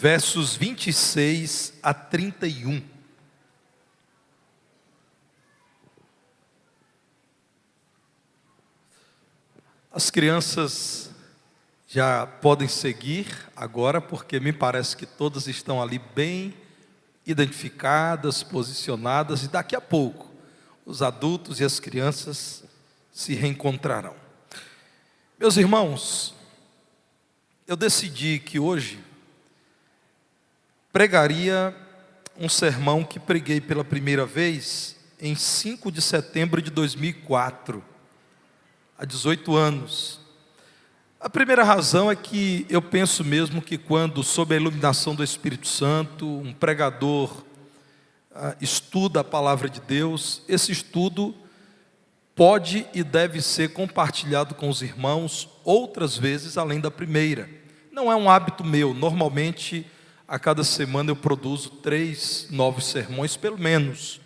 versos 26 a 31. As crianças já podem seguir agora, porque me parece que todas estão ali bem identificadas, posicionadas, e daqui a pouco os adultos e as crianças se reencontrarão. Meus irmãos, eu decidi que hoje pregaria um sermão que preguei pela primeira vez em 5 de setembro de 2004, há 18 anos. A primeira razão é que eu penso mesmo que quando, sob a iluminação do Espírito Santo, um pregador estuda a palavra de Deus, esse estudo pode e deve ser compartilhado com os irmãos outras vezes além da primeira. Não é um hábito meu, normalmente a cada semana eu produzo 3 novos sermões, pelo menos.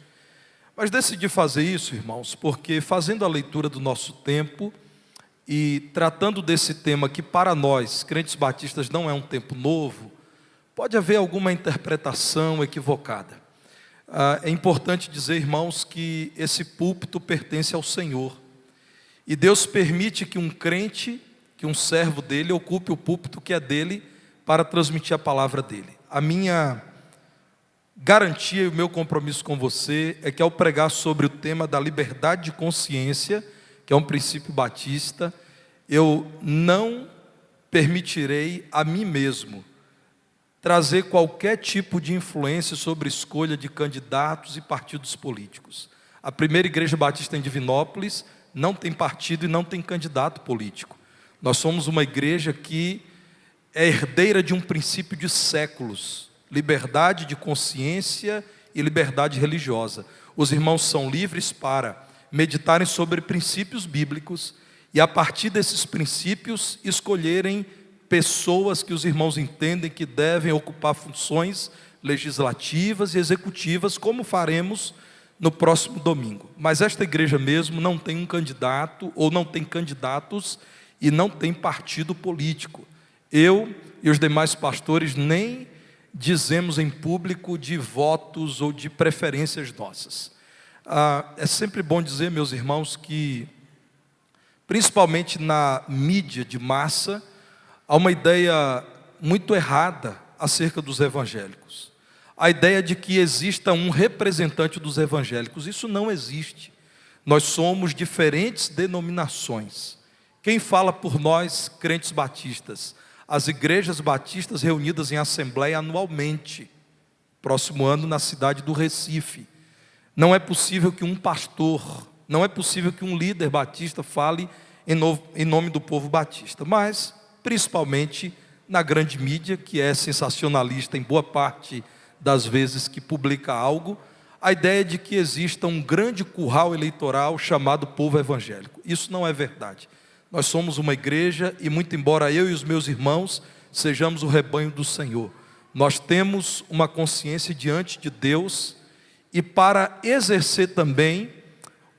Mas decidi fazer isso, irmãos, porque fazendo a leitura do nosso tempo e tratando desse tema que para nós, crentes batistas, não é um tempo novo, pode haver alguma interpretação equivocada. É importante dizer, irmãos, que esse púlpito pertence ao Senhor. E Deus permite que um crente, que um servo dele, ocupe o púlpito que é dele para transmitir a palavra dele. A minha garantia e o meu compromisso com você é que ao pregar sobre o tema da liberdade de consciência, que é um princípio batista, eu não permitirei a mim mesmo trazer qualquer tipo de influência sobre escolha de candidatos e partidos políticos. A primeira igreja batista em Divinópolis não tem partido e não tem candidato político. Nós somos uma igreja que é herdeira de um princípio de séculos: liberdade de consciência e liberdade religiosa. Os irmãos são livres para meditarem sobre princípios bíblicos e, a partir desses princípios, escolherem pessoas que os irmãos entendem que devem ocupar funções legislativas e executivas, como faremos no próximo domingo. Mas esta igreja mesmo não tem um candidato, ou não tem candidatos, e não tem partido político. Eu e os demais pastores nem dizemos em público de votos ou de preferências nossas. É sempre bom dizer, meus irmãos, que principalmente na mídia de massa, há uma ideia muito errada acerca dos evangélicos. A ideia de que exista um representante dos evangélicos. Isso não existe. Nós somos diferentes denominações. Quem fala por nós, crentes batistas? As igrejas batistas reunidas em assembleia anualmente, próximo ano na cidade do Recife. Não é possível que um pastor, não é possível que um líder batista fale em nome do povo batista, mas principalmente na grande mídia, que é sensacionalista em boa parte das vezes que publica algo, a ideia de que exista um grande curral eleitoral chamado povo evangélico. Isso não é verdade. Nós somos uma igreja e, muito embora eu e os meus irmãos sejamos o rebanho do Senhor, nós temos uma consciência diante de Deus, e para exercer também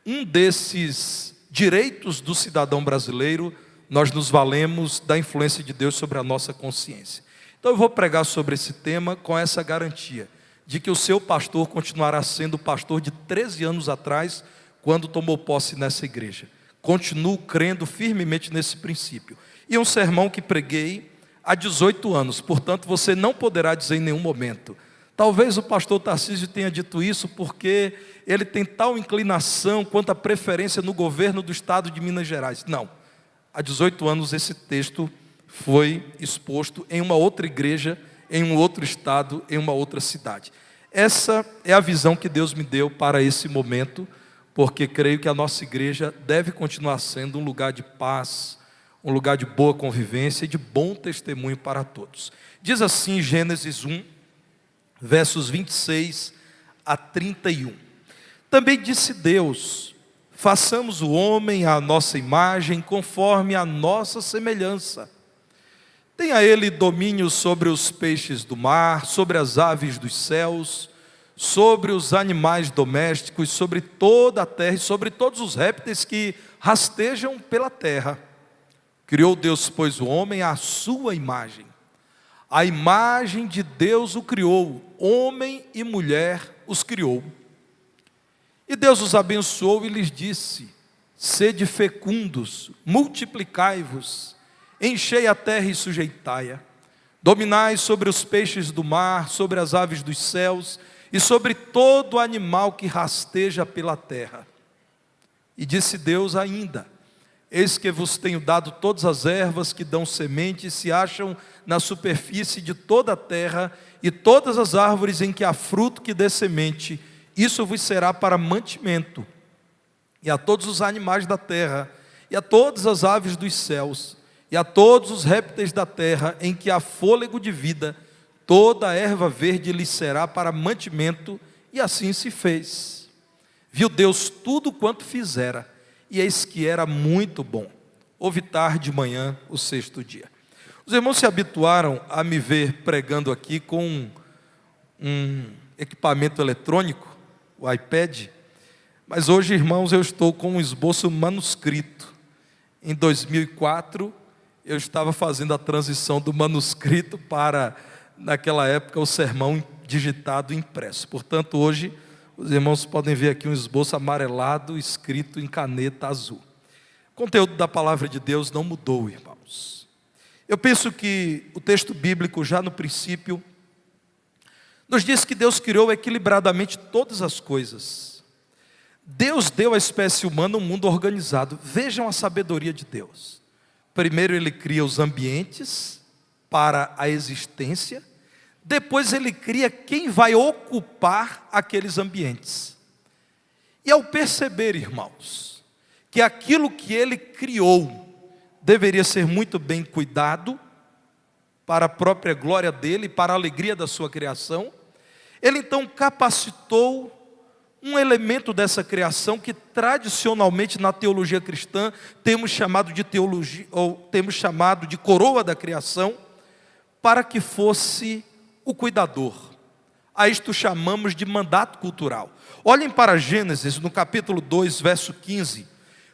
um desses direitos do cidadão brasileiro, nós nos valemos da influência de Deus sobre a nossa consciência. Então eu vou pregar sobre esse tema com essa garantia, de que o seu pastor continuará sendo o pastor de 13 anos atrás, quando tomou posse nessa igreja. Continuo crendo firmemente nesse princípio. E um sermão que preguei há 18 anos, portanto você não poderá dizer em nenhum momento: talvez o pastor Tarcísio tenha dito isso porque ele tem tal inclinação quanto a preferência no governo do estado de Minas Gerais. Não. Há 18 anos esse texto foi exposto em uma outra igreja, em um outro estado, em uma outra cidade. Essa é a visão que Deus me deu para esse momento, porque creio que a nossa igreja deve continuar sendo um lugar de paz, um lugar de boa convivência e de bom testemunho para todos. Diz assim Gênesis 1, versos 26 a 31. Também disse Deus: façamos o homem à nossa imagem, conforme a nossa semelhança. Tenha ele domínio sobre os peixes do mar, sobre as aves dos céus, sobre os animais domésticos, sobre toda a terra e sobre todos os répteis que rastejam pela terra. Criou Deus, pois, o homem à sua imagem. A imagem de Deus o criou, homem e mulher os criou. E Deus os abençoou e lhes disse: sede fecundos, multiplicai-vos, enchei a terra e sujeitai-a, dominai sobre os peixes do mar, sobre as aves dos céus e sobre todo animal que rasteja pela terra. E disse Deus ainda: eis que vos tenho dado todas as ervas que dão semente e se acham na superfície de toda a terra, e todas as árvores em que há fruto que dê semente, isso vos será para mantimento. E a todos os animais da terra, e a todas as aves dos céus, e a todos os répteis da terra, em que há fôlego de vida, toda a erva verde lhes será para mantimento, e assim se fez. Viu Deus tudo quanto fizera, e eis que era muito bom. Houve tarde de manhã, o sexto dia. Os irmãos se habituaram a me ver pregando aqui com um equipamento eletrônico, o iPad, mas hoje, irmãos, eu estou com um esboço manuscrito. Em 2004, eu estava fazendo a transição do manuscrito para, naquela época, o sermão digitado e impresso. Portanto, hoje, os irmãos podem ver aqui um esboço amarelado, escrito em caneta azul. O conteúdo da palavra de Deus não mudou, irmãos. Eu penso que o texto bíblico, já no princípio, nos diz que Deus criou equilibradamente todas as coisas. Deus deu à espécie humana um mundo organizado. Vejam a sabedoria de Deus. Primeiro Ele cria os ambientes para a existência, depois Ele cria quem vai ocupar aqueles ambientes. E ao perceber, irmãos, que aquilo que Ele criou deveria ser muito bem cuidado, para a própria glória dele, para a alegria da sua criação, Ele então capacitou um elemento dessa criação que tradicionalmente na teologia cristã temos chamado de teologia, ou temos chamado de coroa da criação, para que fosse o cuidador. A isto chamamos de mandato cultural. Olhem para Gênesis, no capítulo 2, verso 15,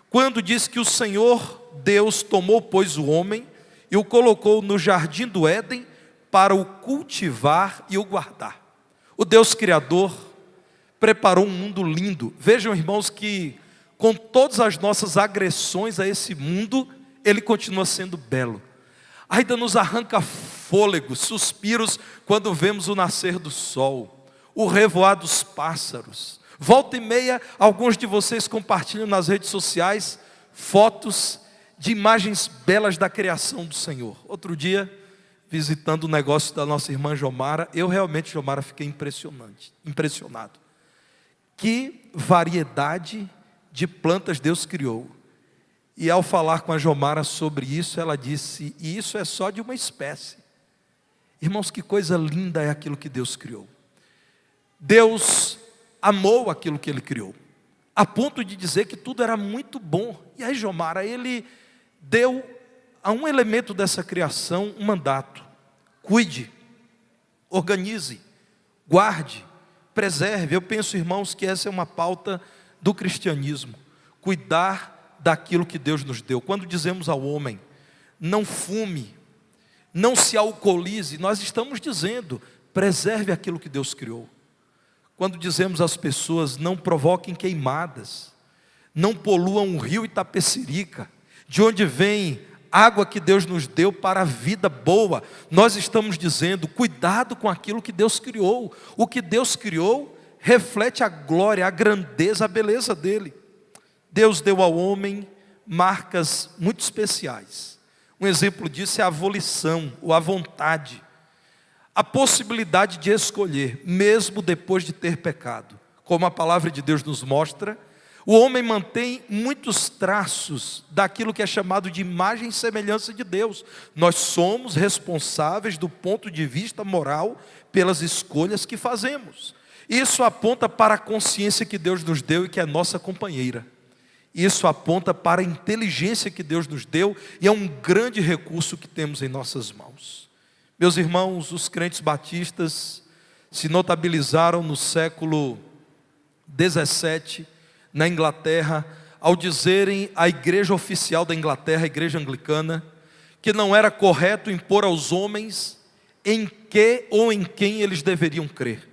quando diz que o Senhor Deus tomou, pois, o homem e o colocou no jardim do Éden para o cultivar e o guardar. O Deus Criador preparou um mundo lindo. Vejam, irmãos, que com todas as nossas agressões a esse mundo, Ele continua sendo belo. Ainda nos arranca fôlego, suspiros, quando vemos o nascer do sol, o revoar dos pássaros. Volta e meia, alguns de vocês compartilham nas redes sociais fotos de imagens belas da criação do Senhor. Outro dia, visitando o negócio da nossa irmã Jomara, eu realmente, Jomara, fiquei impressionado. Que variedade de plantas Deus criou. E ao falar com a Jomara sobre isso, ela disse: e isso é só de uma espécie. Irmãos, que coisa linda é aquilo que Deus criou. Deus amou aquilo que Ele criou, a ponto de dizer que tudo era muito bom. E aí, Jomara, Ele deu a um elemento dessa criação um mandato: cuide, organize, guarde, preserve. Eu penso, irmãos, que essa é uma pauta do cristianismo: cuidar daquilo que Deus nos deu. Quando dizemos ao homem: não fume, não se alcoolize, nós estamos dizendo: preserve aquilo que Deus criou. Quando dizemos às pessoas: não provoquem queimadas, não poluam o rio Itapecerica, de onde vem água que Deus nos deu para a vida boa, nós estamos dizendo: cuidado com aquilo que Deus criou. O que Deus criou reflete a glória, a grandeza, a beleza dele. Deus deu ao homem marcas muito especiais. Um exemplo disso é a volição, ou a vontade, a possibilidade de escolher, mesmo depois de ter pecado. Como a palavra de Deus nos mostra, o homem mantém muitos traços daquilo que é chamado de imagem e semelhança de Deus. Nós somos responsáveis do ponto de vista moral pelas escolhas que fazemos. Isso aponta para a consciência que Deus nos deu e que é nossa companheira. Isso aponta para a inteligência que Deus nos deu e é um grande recurso que temos em nossas mãos. Meus irmãos, os crentes batistas se notabilizaram no século 17 na Inglaterra, ao dizerem à igreja oficial da Inglaterra, a igreja anglicana, que não era correto impor aos homens em que ou em quem eles deveriam crer.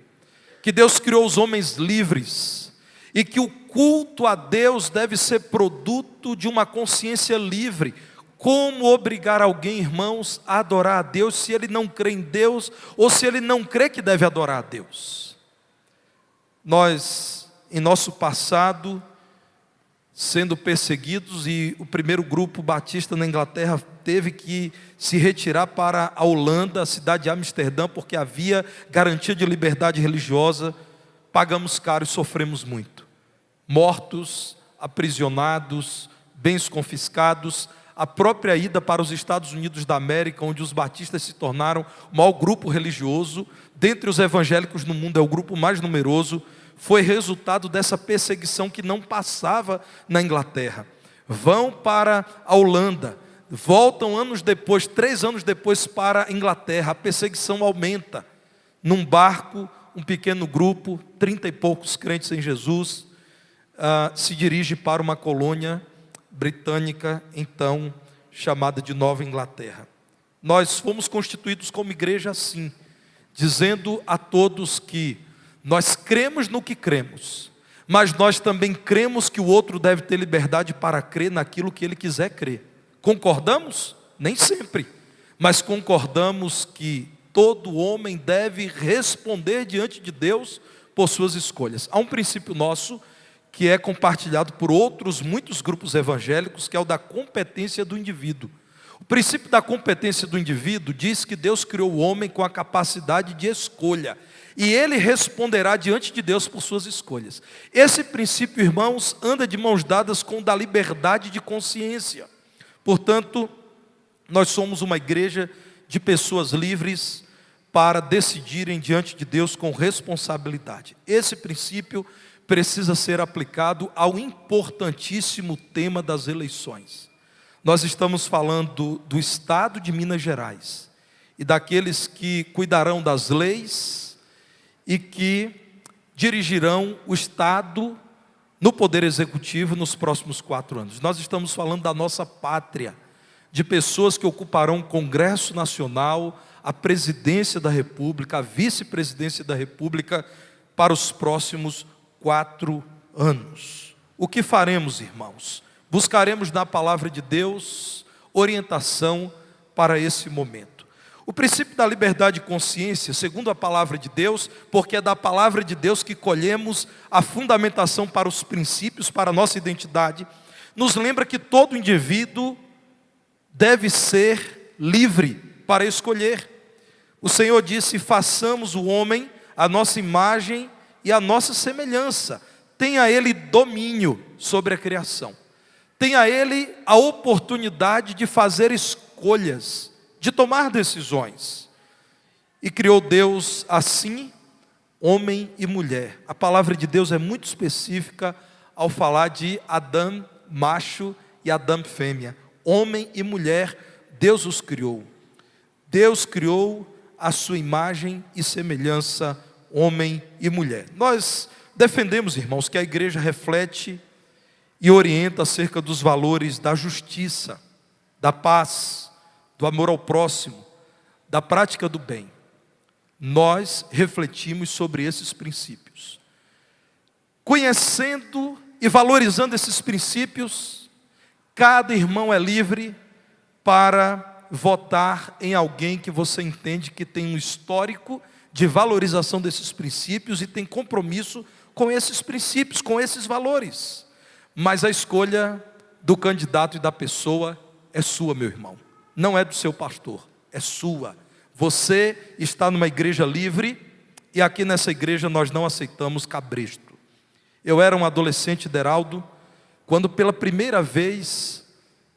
Que Deus criou os homens livres e que o culto a Deus deve ser produto de uma consciência livre. Como obrigar alguém, irmãos, a adorar a Deus se ele não crê em Deus ou se ele não crê que deve adorar a Deus? Nós, em nosso passado, sendo perseguidos, e o primeiro grupo batista na Inglaterra teve que se retirar para a Holanda, a cidade de Amsterdã, porque havia garantia de liberdade religiosa. Pagamos caro e sofremos muito. Mortos, aprisionados, bens confiscados, a própria ida para os Estados Unidos da América, onde os batistas se tornaram o maior grupo religioso, dentre os evangélicos no mundo é o grupo mais numeroso, foi resultado dessa perseguição que não passava na Inglaterra. Vão para a Holanda, voltam anos depois, 3 anos depois, para a Inglaterra. A perseguição aumenta. Num barco, um pequeno grupo, 30 e poucos crentes em Jesus, se dirige para uma colônia britânica, então chamada de Nova Inglaterra. Nós fomos constituídos como igreja assim, dizendo a todos que nós cremos no que cremos, mas nós também cremos que o outro deve ter liberdade para crer naquilo que ele quiser crer. Concordamos? Nem sempre, mas concordamos que todo homem deve responder diante de Deus por suas escolhas. Há um princípio nosso que é compartilhado por outros muitos grupos evangélicos, que é o da competência do indivíduo. O princípio da competência do indivíduo diz que Deus criou o homem com a capacidade de escolha, e ele responderá diante de Deus por suas escolhas. Esse princípio, irmãos, anda de mãos dadas com o da liberdade de consciência. Portanto, nós somos uma igreja de pessoas livres para decidirem diante de Deus com responsabilidade. Esse princípio precisa ser aplicado ao importantíssimo tema das eleições. Nós estamos falando do Estado de Minas Gerais e daqueles que cuidarão das leis e que dirigirão o Estado no Poder Executivo nos próximos 4 anos. Nós estamos falando da nossa pátria, de pessoas que ocuparão o Congresso Nacional, a Presidência da República, a Vice-Presidência da República para os próximos 4 anos. O que faremos, irmãos? Buscaremos na palavra de Deus orientação para esse momento. O princípio da liberdade de consciência, segundo a palavra de Deus, porque é da palavra de Deus que colhemos a fundamentação para os princípios, para a nossa identidade, nos lembra que todo indivíduo deve ser livre para escolher. O Senhor disse: façamos o homem a nossa imagem e a nossa semelhança. Tenha ele domínio sobre a criação. Tenha ele a oportunidade de fazer escolhas, de tomar decisões. E criou Deus assim, homem e mulher. A palavra de Deus é muito específica ao falar de Adão macho e Adão fêmea. Homem e mulher, Deus os criou. Deus criou a sua imagem e semelhança, homem e mulher. Nós defendemos, irmãos, que a igreja reflete e orienta acerca dos valores da justiça, da paz, do amor ao próximo, da prática do bem. Nós refletimos sobre esses princípios. Conhecendo e valorizando esses princípios, cada irmão é livre para votar em alguém que você entende que tem um histórico de valorização desses princípios e tem compromisso com esses princípios, com esses valores. Mas a escolha do candidato e da pessoa é sua, meu irmão. Não é do seu pastor, é sua. Você está numa igreja livre e aqui nessa igreja nós não aceitamos cabresto. Eu era um adolescente, Deraldo, quando pela primeira vez,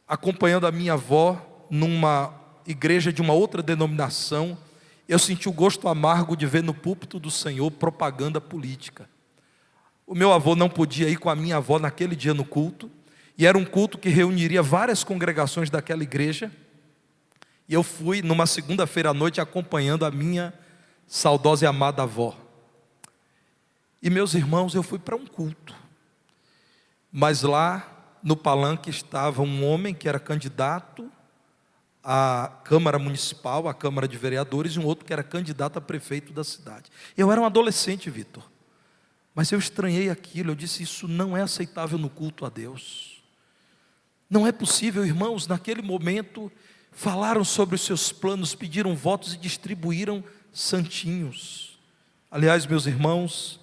acompanhando a minha avó numa igreja de uma outra denominação, eu senti o gosto amargo de ver no púlpito do Senhor propaganda política. O meu avô não podia ir com a minha avó naquele dia no culto, e era um culto que reuniria várias congregações daquela igreja, e eu fui numa segunda-feira à noite acompanhando a minha saudosa e amada avó. E meus irmãos, eu fui para um culto, mas lá no palanque estava um homem que era candidato à Câmara Municipal, à Câmara de Vereadores, e um outro que era candidato a prefeito da cidade. Eu era um adolescente, Vitor, mas eu estranhei aquilo. Eu disse: isso não é aceitável no culto a Deus. Não é possível. Irmãos, naquele momento, falaram sobre os seus planos, pediram votos e distribuíram santinhos. Aliás, meus irmãos,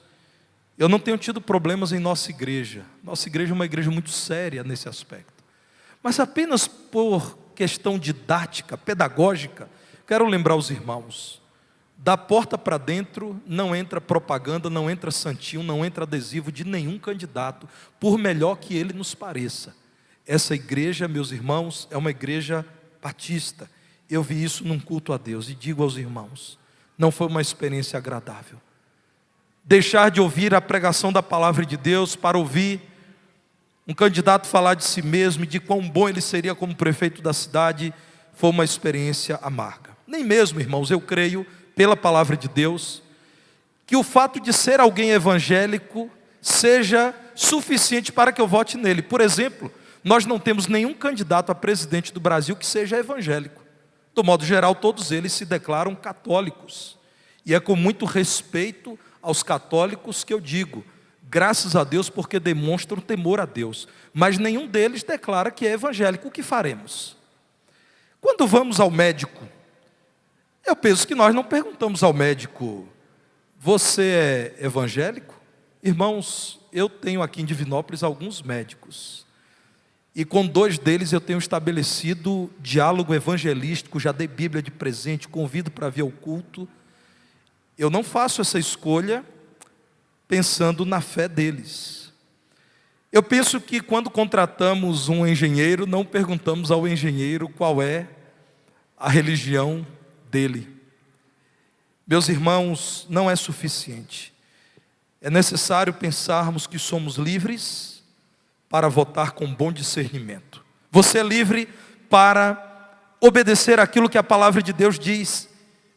eu não tenho tido problemas em nossa igreja. Nossa igreja é uma igreja muito séria nesse aspecto. Mas apenas por questão didática, pedagógica, quero lembrar os irmãos: da porta para dentro não entra propaganda, não entra santinho, não entra adesivo de nenhum candidato, por melhor que ele nos pareça. Essa igreja, meus irmãos, é uma igreja batista. Eu vi isso num culto a Deus e digo aos irmãos: não foi uma experiência agradável. Deixar de ouvir a pregação da palavra de Deus para ouvir um candidato falar de si mesmo e de quão bom ele seria como prefeito da cidade, foi uma experiência amarga. Nem mesmo, irmãos, eu creio, pela palavra de Deus, que o fato de ser alguém evangélico seja suficiente para que eu vote nele. Por exemplo, nós não temos nenhum candidato a presidente do Brasil que seja evangélico. Do modo geral, todos eles se declaram católicos. E é com muito respeito aos católicos que eu digo: graças a Deus, porque demonstram temor a Deus. Mas nenhum deles declara que é evangélico. O que faremos? Quando vamos ao médico, eu penso que nós não perguntamos ao médico: você é evangélico? Irmãos, eu tenho aqui em Divinópolis alguns médicos, e com 2 deles eu tenho estabelecido diálogo evangelístico, já dei Bíblia de presente, convido para vir ao culto. Eu não faço essa escolha pensando na fé deles. Eu penso que quando contratamos um engenheiro, não perguntamos ao engenheiro qual é a religião dele. Meus irmãos, não é suficiente. É necessário pensarmos que somos livres para votar com bom discernimento. Você é livre para obedecer aquilo que a palavra de Deus diz.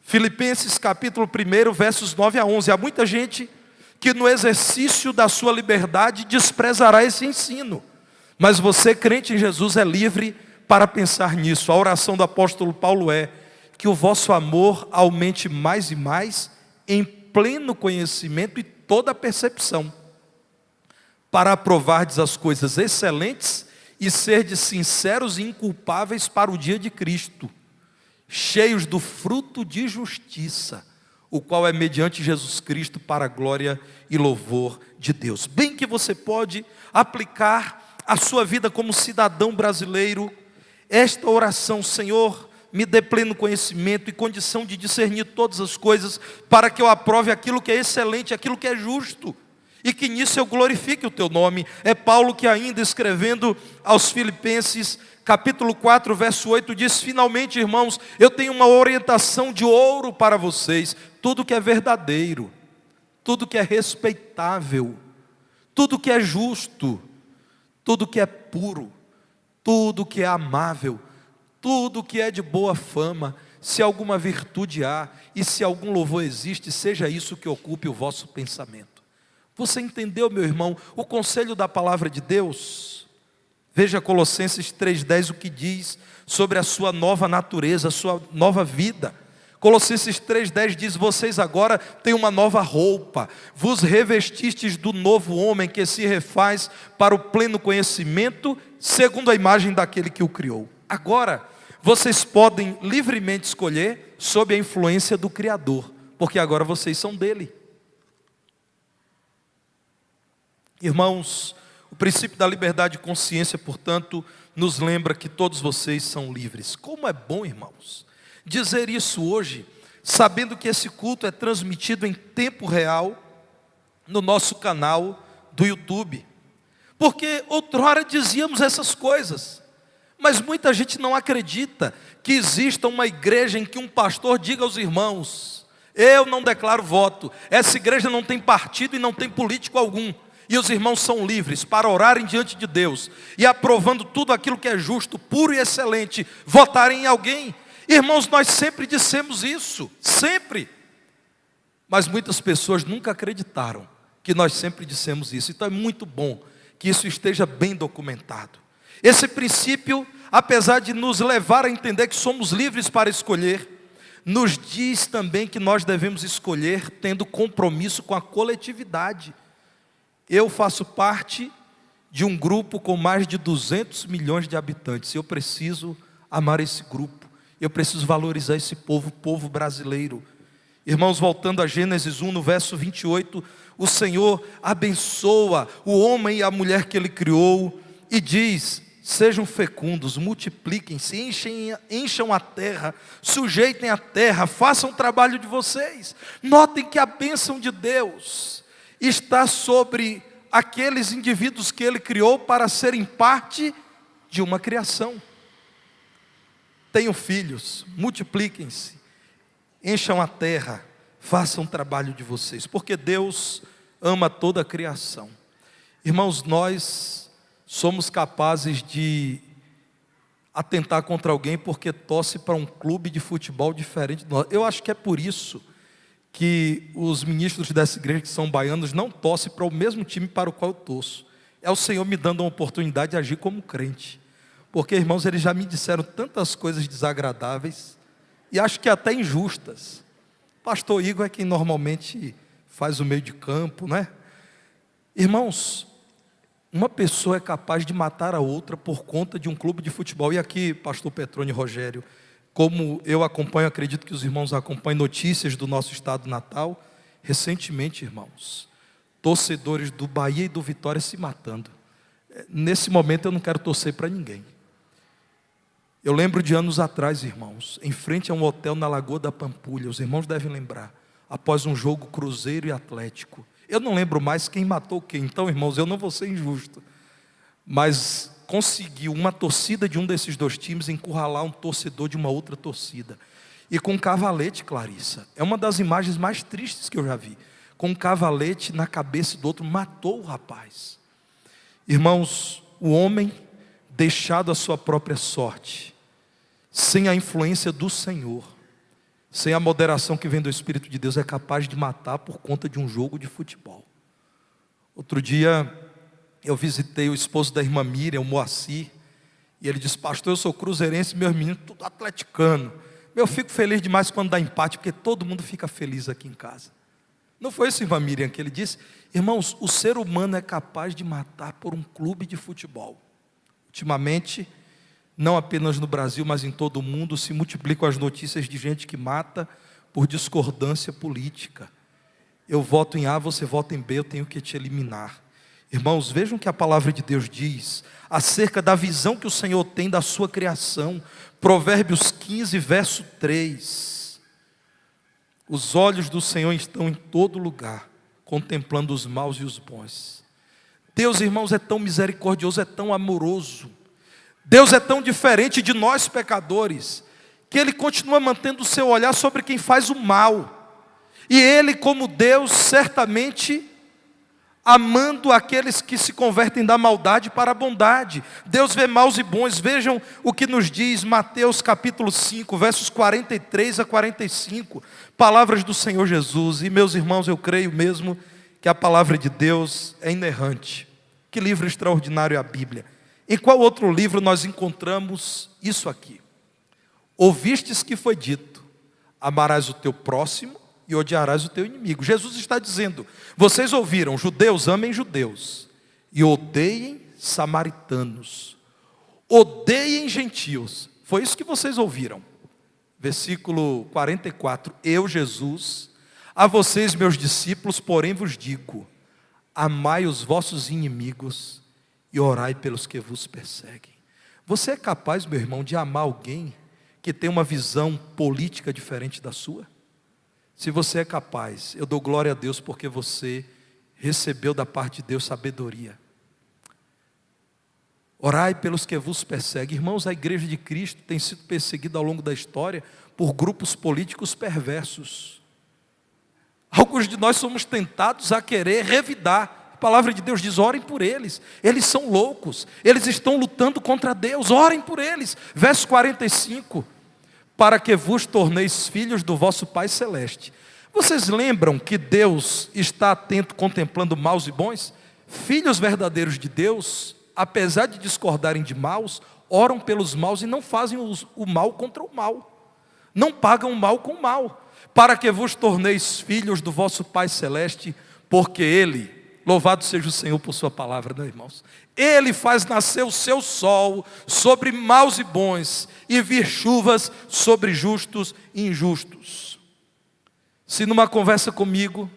Filipenses capítulo 1, versos 9 a 11. Há muita gente que no exercício da sua liberdade desprezará esse ensino. Mas você, crente em Jesus, é livre para pensar nisso. A oração do apóstolo Paulo é: que o vosso amor aumente mais e mais em pleno conhecimento e toda percepção, para aprovardes as coisas excelentes e serdes sinceros e inculpáveis para o dia de Cristo, cheios do fruto de justiça, o qual é mediante Jesus Cristo para a glória e louvor de Deus. Bem que você pode aplicar a sua vida como cidadão brasileiro esta oração: Senhor, me dê pleno conhecimento e condição de discernir todas as coisas, para que eu aprove aquilo que é excelente, aquilo que é justo, e que nisso eu glorifique o teu nome. É Paulo que, ainda escrevendo aos Filipenses, capítulo 4, verso 8, diz: finalmente, irmãos, eu tenho uma orientação de ouro para vocês: tudo que é verdadeiro, tudo que é respeitável, tudo que é justo, tudo que é puro, tudo que é amável, tudo que é de boa fama, se alguma virtude há e se algum louvor existe, seja isso que ocupe o vosso pensamento. Você entendeu, meu irmão, o conselho da palavra de Deus? Veja Colossenses 3,10, o que diz sobre a sua nova natureza, a sua nova vida. Colossenses 3,10 diz: vocês agora têm uma nova roupa, vos revestistes do novo homem, que se refaz para o pleno conhecimento, segundo a imagem daquele que o criou. Agora, vocês podem livremente escolher sob a influência do Criador, porque agora vocês são dele. Irmãos, o princípio da liberdade de consciência, portanto, nos lembra que todos vocês são livres. Como é bom, irmãos, dizer isso hoje, sabendo que esse culto é transmitido em tempo real no nosso canal do YouTube. Porque outrora dizíamos essas coisas, mas muita gente não acredita que exista uma igreja em que um pastor diga aos irmãos: eu não declaro voto, essa igreja não tem partido e não tem político algum, e os irmãos são livres para orarem diante de Deus e, aprovando tudo aquilo que é justo, puro e excelente, votarem em alguém. Irmãos, nós sempre dissemos isso, sempre, mas muitas pessoas nunca acreditaram que nós sempre dissemos isso. Então é muito bom que isso esteja bem documentado. Esse princípio, apesar de nos levar a entender que somos livres para escolher, nos diz também que nós devemos escolher tendo compromisso com a coletividade. Eu faço parte de um grupo com mais de 200 milhões de habitantes. Eu preciso amar esse grupo. Eu preciso valorizar esse povo, o povo brasileiro. Irmãos, voltando a Gênesis 1, no verso 28, o Senhor abençoa o homem e a mulher que Ele criou e diz: sejam fecundos, multipliquem-se, encham a terra, sujeitem a terra, façam o trabalho de vocês. Notem que a bênção de Deus está sobre aqueles indivíduos que Ele criou para serem parte de uma criação. Tenham filhos, multipliquem-se, encham a terra, façam o trabalho de vocês, porque Deus ama toda a criação. Irmãos, nós somos capazes de atentar contra alguém porque torce para um clube de futebol diferente de nós. Eu acho que é por isso que os ministros dessa igreja, que são baianos, não torcem para o mesmo time para o qual eu torço. É o Senhor me dando uma oportunidade de agir como crente. Porque, irmãos, eles já me disseram tantas coisas desagradáveis e acho que até injustas. Pastor Igor é quem normalmente faz o meio de campo, né? Irmãos, uma pessoa é capaz de matar a outra por conta de um clube de futebol. E aqui, pastor Petrone e Rogério, como eu acompanho, acredito que os irmãos acompanham notícias do nosso estado natal, recentemente, irmãos, torcedores do Bahia e do Vitória se matando. Nesse momento eu não quero torcer para ninguém. Eu lembro de anos atrás, irmãos, em frente a um hotel na Lagoa da Pampulha, os irmãos devem lembrar, após um jogo Cruzeiro e Atlético. Eu não lembro mais quem matou quem, então, irmãos, eu não vou ser injusto, mas conseguiu uma torcida de um desses dois times encurralar um torcedor de uma outra torcida. E com um cavalete, Clarissa, é uma das imagens mais tristes que eu já vi. Com um cavalete na cabeça do outro, matou o rapaz. Irmãos, o homem deixado à sua própria sorte, sem a influência do Senhor, sem a moderação que vem do Espírito de Deus, é capaz de matar por conta de um jogo de futebol. Outro dia, eu visitei o esposo da irmã Miriam, o Moacir, e ele disse: pastor, eu sou cruzeirense, meus meninos tudo atleticano. Eu fico feliz demais quando dá empate, porque todo mundo fica feliz aqui em casa. Não foi isso, irmã Miriam, que ele disse? Irmãos, o ser humano é capaz de matar por um clube de futebol. Ultimamente, não apenas no Brasil, mas em todo o mundo, se multiplicam as notícias de gente que mata por discordância política. Eu voto em A, você vota em B, eu tenho que te eliminar. Irmãos, vejam que a palavra de Deus diz acerca da visão que o Senhor tem da sua criação. Provérbios 15, verso 3. Os olhos do Senhor estão em todo lugar, contemplando os maus e os bons. Deus, irmãos, é tão misericordioso, é tão amoroso. Deus é tão diferente de nós pecadores, que Ele continua mantendo o seu olhar sobre quem faz o mal. E Ele, como Deus, certamente amando aqueles que se convertem da maldade para a bondade. Deus vê maus e bons. Vejam o que nos diz Mateus capítulo 5, versos 43 a 45. Palavras do Senhor Jesus. E meus irmãos, eu creio mesmo que a palavra de Deus é inerrante. Que livro extraordinário é a Bíblia. Em qual outro livro nós encontramos isso aqui? Ouvistes que foi dito: amarás o teu próximo e odiarás o teu inimigo. Jesus está dizendo: vocês ouviram, judeus amem judeus e odeiem samaritanos, odeiem gentios. Foi isso que vocês ouviram. Versículo 44. Eu, Jesus, a vocês, meus discípulos, porém vos digo: amai os vossos inimigos e orai pelos que vos perseguem. Você é capaz, meu irmão, de amar alguém que tem uma visão política diferente da sua? Se você é capaz, eu dou glória a Deus porque você recebeu da parte de Deus sabedoria. Orai pelos que vos perseguem. Irmãos, a igreja de Cristo tem sido perseguida ao longo da história por grupos políticos perversos. Alguns de nós somos tentados a querer revidar. A palavra de Deus diz: orem por eles. Eles são loucos, eles estão lutando contra Deus, orem por eles. Verso 45. Para que vos torneis filhos do vosso Pai Celeste. Vocês lembram que Deus está atento contemplando maus e bons? Filhos verdadeiros de Deus apesar de discordarem de maus, oram pelos maus e não fazem o mal contra o mal. Não pagam o mal com o mal. Para que vos torneis filhos do vosso Pai Celeste, porque Ele, louvado seja o Senhor por sua palavra, né, irmãos? Ele faz nascer o seu sol sobre maus e bons, e vir chuvas sobre justos e injustos. Se numa conversa comigo,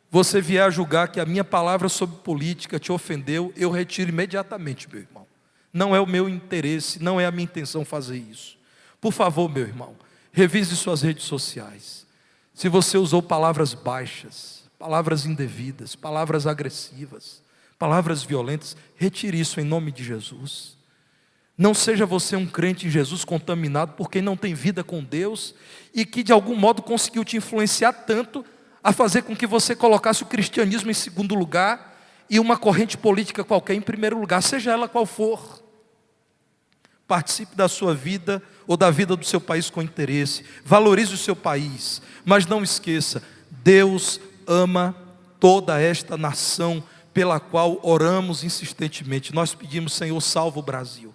você vier a julgar que a minha palavra sobre política te ofendeu, eu retiro imediatamente, meu irmão. Não é o meu interesse, não é a minha intenção fazer isso. Por favor, meu irmão, revise suas redes sociais. Se você usou palavras baixas, palavras indevidas, palavras agressivas, palavras violentas, retire isso em nome de Jesus. Não seja você um crente em Jesus contaminado por quem não tem vida com Deus e que de algum modo conseguiu te influenciar tanto a fazer com que você colocasse o cristianismo em segundo lugar e uma corrente política qualquer em primeiro lugar, seja ela qual for. Participe da sua vida ou da vida do seu país com interesse, valorize o seu país, mas não esqueça, Deus ama toda esta nação pela qual oramos insistentemente. Nós pedimos, Senhor, salva o Brasil.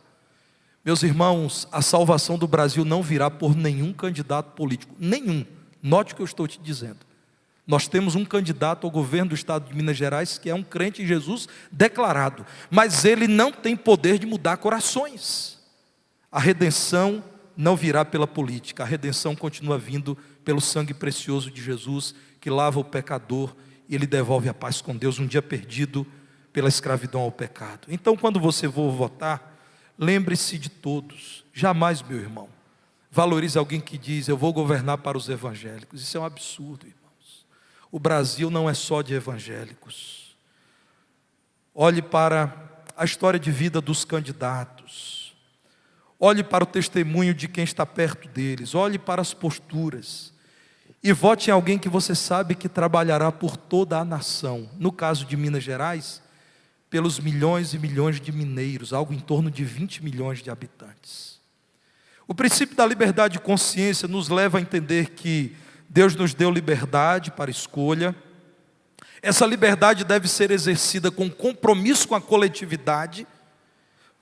Meus irmãos, a salvação do Brasil não virá por nenhum candidato político, nenhum. Note o que eu estou te dizendo. Nós temos um candidato ao governo do estado de Minas Gerais que é um crente em Jesus declarado, mas ele não tem poder de mudar corações. A redenção não virá pela política, a redenção continua vindo pelo sangue precioso de Jesus, que lava o pecador e ele devolve a paz com Deus, um dia perdido pela escravidão ao pecado. Então, quando você for votar, lembre-se de todos. Jamais, meu irmão, valorize alguém que diz, eu vou governar para os evangélicos. Isso é um absurdo, irmãos. O Brasil não é só de evangélicos. Olhe para a história de vida dos candidatos. Olhe para o testemunho de quem está perto deles. Olhe para as posturas. E vote em alguém que você sabe que trabalhará por toda a nação. No caso de Minas Gerais, pelos milhões e milhões de mineiros, algo em torno de 20 milhões de habitantes. O princípio da liberdade de consciência nos leva a entender que Deus nos deu liberdade para escolha. Essa liberdade deve ser exercida com compromisso com a coletividade,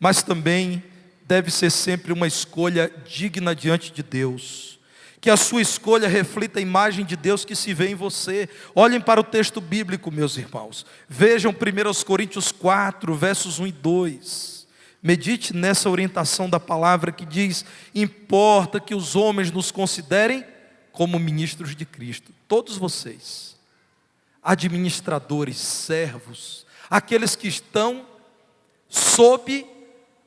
mas também deve ser sempre uma escolha digna diante de Deus. Que a sua escolha reflita a imagem de Deus que se vê em você. Olhem para o texto bíblico, meus irmãos. Vejam 1 Coríntios 4, versos 1 e 2. Medite nessa orientação da palavra que diz, importa que os homens nos considerem como ministros de Cristo. Todos vocês, administradores, servos, aqueles que estão sob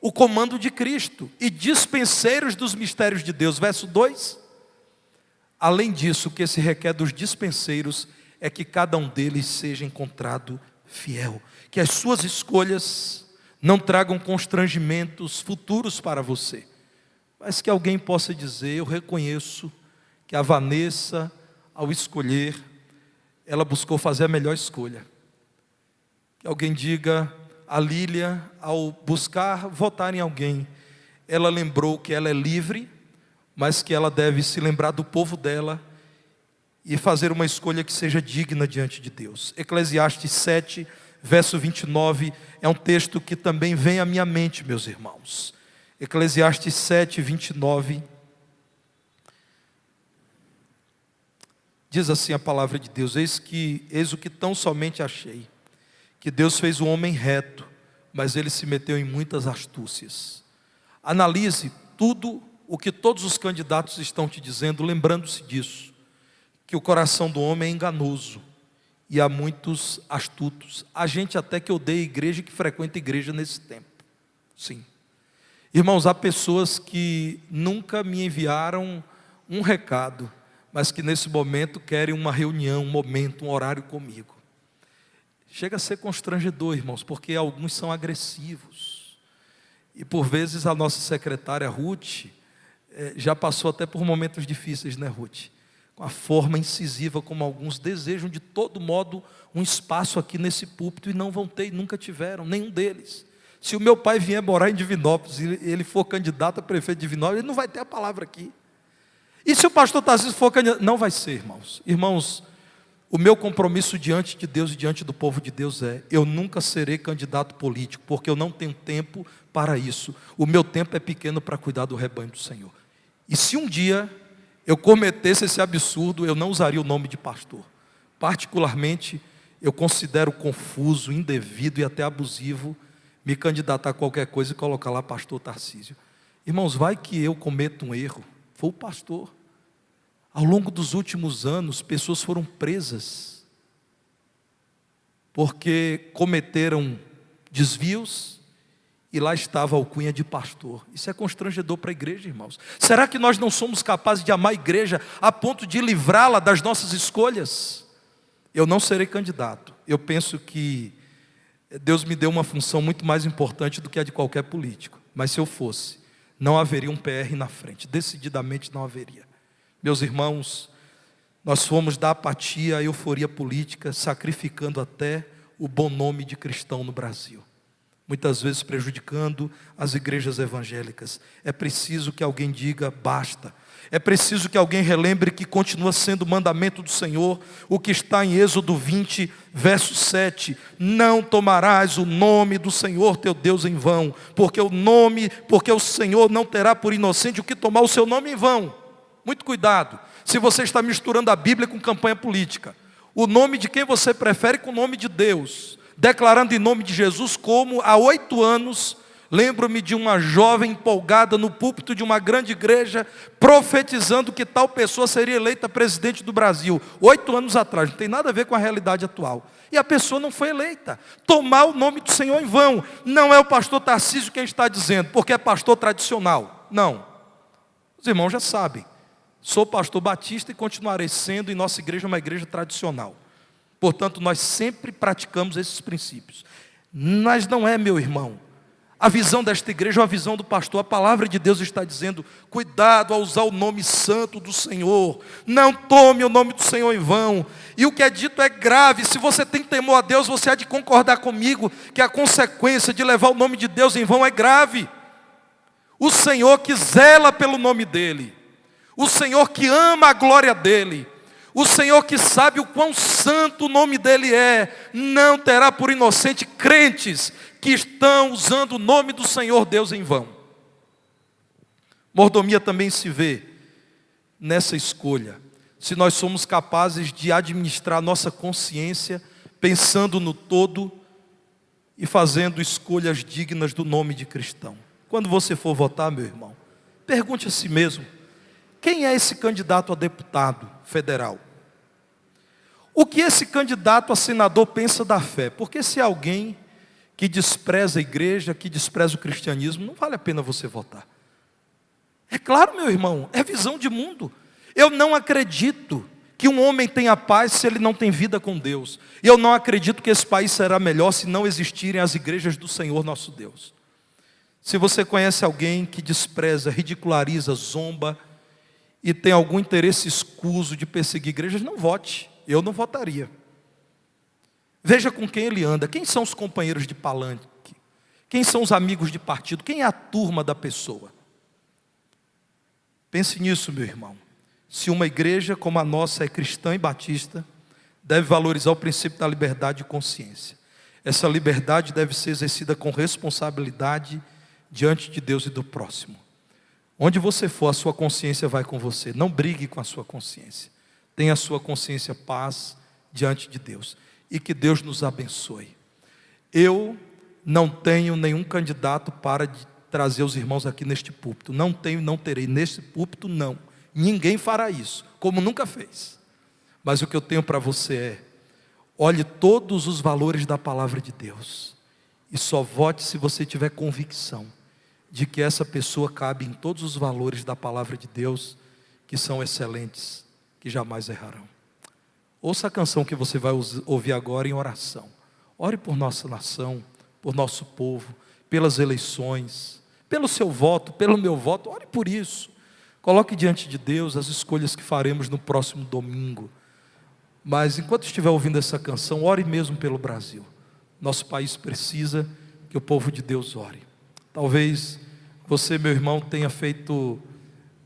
o comando de Cristo e dispenseiros dos mistérios de Deus. Verso 2. Além disso, o que se requer dos dispenseiros é que cada um deles seja encontrado fiel. Que as suas escolhas não tragam constrangimentos futuros para você, mas que alguém possa dizer, eu reconheço que a Vanessa, ao escolher, ela buscou fazer a melhor escolha. Que alguém diga, a Lília, ao buscar votar em alguém, ela lembrou que ela é livre, mas que ela deve se lembrar do povo dela e fazer uma escolha que seja digna diante de Deus. Eclesiastes 7, verso 29, é um texto que também vem à minha mente, meus irmãos. Eclesiastes 7, 29, diz assim a palavra de Deus, eis o que tão somente achei, que Deus fez o homem reto, mas ele se meteu em muitas astúcias. Analise tudo o que todos os candidatos estão te dizendo, lembrando-se disso, que o coração do homem é enganoso, e há muitos astutos. Há gente até que odeia a igreja e que frequenta a igreja nesse tempo. Sim. Irmãos, há pessoas que nunca me enviaram um recado, mas que nesse momento querem uma reunião, um momento, um horário comigo. Chega a ser constrangedor, irmãos, porque alguns são agressivos. E por vezes a nossa secretária Ruth já passou até por momentos difíceis, né, Ruth? Com a forma incisiva como alguns desejam de todo modo um espaço aqui nesse púlpito e não vão ter, e nunca tiveram, nenhum deles. Se o meu pai vier morar em Divinópolis e ele for candidato a prefeito de Divinópolis, ele não vai ter a palavra aqui. E se o pastor Tarcísio for candidato? Não vai ser, irmãos. Irmãos, O meu compromisso diante de Deus e diante do povo de Deus eu nunca serei candidato político, porque eu não tenho tempo para isso. O meu tempo é pequeno para cuidar do rebanho do Senhor. E se um dia eu cometesse esse absurdo, eu não usaria o nome de pastor. Particularmente, eu considero confuso, indevido e até abusivo me candidatar a qualquer coisa e colocar lá pastor Tarcísio. Irmãos, vai que eu cometa um erro, foi o pastor. Ao longo dos últimos anos, pessoas foram presas porque cometeram desvios e lá estava a alcunha de pastor. Isso é constrangedor para a igreja, irmãos. Será que nós não somos capazes de amar a igreja a ponto de livrá-la das nossas escolhas? Eu não serei candidato. Eu penso que Deus me deu uma função muito mais importante do que a de qualquer político. Mas se eu fosse, não haveria um PR na frente. Decididamente não haveria. Meus irmãos, nós fomos da apatia à euforia política, sacrificando até o bom nome de cristão no Brasil. Muitas vezes prejudicando as igrejas evangélicas. É preciso que alguém diga basta. É preciso que alguém relembre que continua sendo mandamento do Senhor, o que está em Êxodo 20, verso 7. Não tomarás o nome do Senhor teu Deus em vão, porque o Senhor não terá por inocente o que tomar o seu nome em vão. Muito cuidado, se você está misturando a Bíblia com campanha política. O nome de quem você prefere com o nome de Deus, declarando em nome de Jesus, como há 8 anos, lembro-me de uma jovem empolgada no púlpito de uma grande igreja, profetizando que tal pessoa seria eleita presidente do Brasil, 8 anos atrás, não tem nada a ver com a realidade atual. E a pessoa não foi eleita. Tomar o nome do Senhor em vão. Não é o pastor Tarcísio quem está dizendo, porque é pastor tradicional. Não. Os irmãos já sabem. Sou pastor batista e continuarei sendo, e nossa igreja é uma igreja tradicional. Portanto, nós sempre praticamos esses princípios. Mas não é, meu irmão. A visão desta igreja é a visão do pastor. A palavra de Deus está dizendo, cuidado ao usar o nome santo do Senhor. Não tome o nome do Senhor em vão. E o que é dito é grave. Se você tem temor a Deus, você há de concordar comigo que a consequência de levar o nome de Deus em vão é grave. O Senhor que zela pelo nome dEle. O Senhor que ama a glória dEle, o Senhor que sabe o quão santo o nome dEle é, não terá por inocente crentes que estão usando o nome do Senhor Deus em vão. Mordomia também se vê nessa escolha, se nós somos capazes de administrar nossa consciência, pensando no todo e fazendo escolhas dignas do nome de cristão. Quando você for votar, meu irmão, pergunte a si mesmo, quem é esse candidato a deputado federal? O que esse candidato a senador pensa da fé? Porque se é alguém que despreza a igreja, que despreza o cristianismo, não vale a pena você votar. É claro, meu irmão, é visão de mundo. Eu não acredito que um homem tenha paz se ele não tem vida com Deus. E eu não acredito que esse país será melhor se não existirem as igrejas do Senhor nosso Deus. Se você conhece alguém que despreza, ridiculariza, zomba, e tem algum interesse escuso de perseguir igrejas, não vote. Eu não votaria. Veja com quem ele anda. Quem são os companheiros de palanque? Quem são os amigos de partido? Quem é a turma da pessoa? Pense nisso, meu irmão. Se uma igreja como a nossa é cristã e batista, deve valorizar o princípio da liberdade de consciência. Essa liberdade deve ser exercida com responsabilidade diante de Deus e do próximo. Onde você for, a sua consciência vai com você. Não brigue com a sua consciência. Tenha a sua consciência paz diante de Deus. E que Deus nos abençoe. Eu não tenho nenhum candidato para trazer os irmãos aqui neste púlpito. Não tenho e não terei. Neste púlpito, não. Ninguém fará isso, como nunca fez. Mas o que eu tenho para você é, olhe todos os valores da palavra de Deus. E só vote se você tiver convicção de que essa pessoa cabe em todos os valores da palavra de Deus, que são excelentes, que jamais errarão. Ouça a canção que você vai ouvir agora em oração. Ore por nossa nação, por nosso povo, pelas eleições, pelo seu voto, pelo meu voto, ore por isso. Coloque diante de Deus as escolhas que faremos no próximo domingo. Mas enquanto estiver ouvindo essa canção, ore mesmo pelo Brasil. Nosso país precisa que o povo de Deus ore. Talvez você, meu irmão, tenha feito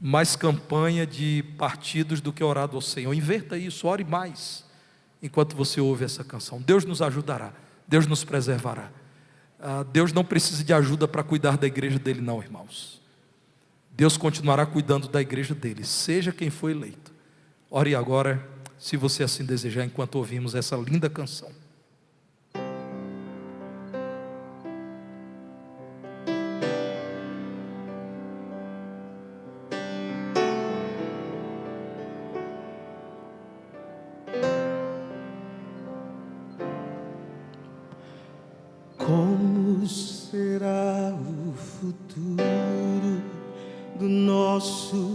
mais campanha de partidos do que orado ao Senhor. Inverta isso, ore mais. enquanto você ouve essa canção. Deus nos ajudará, Deus nos preservará. Deus não precisa de ajuda para cuidar da igreja dele, não, irmãos. Deus continuará cuidando da igreja dele, seja quem for eleito. Ore agora, se você assim desejar, enquanto ouvimos essa linda canção. Como será o futuro do nosso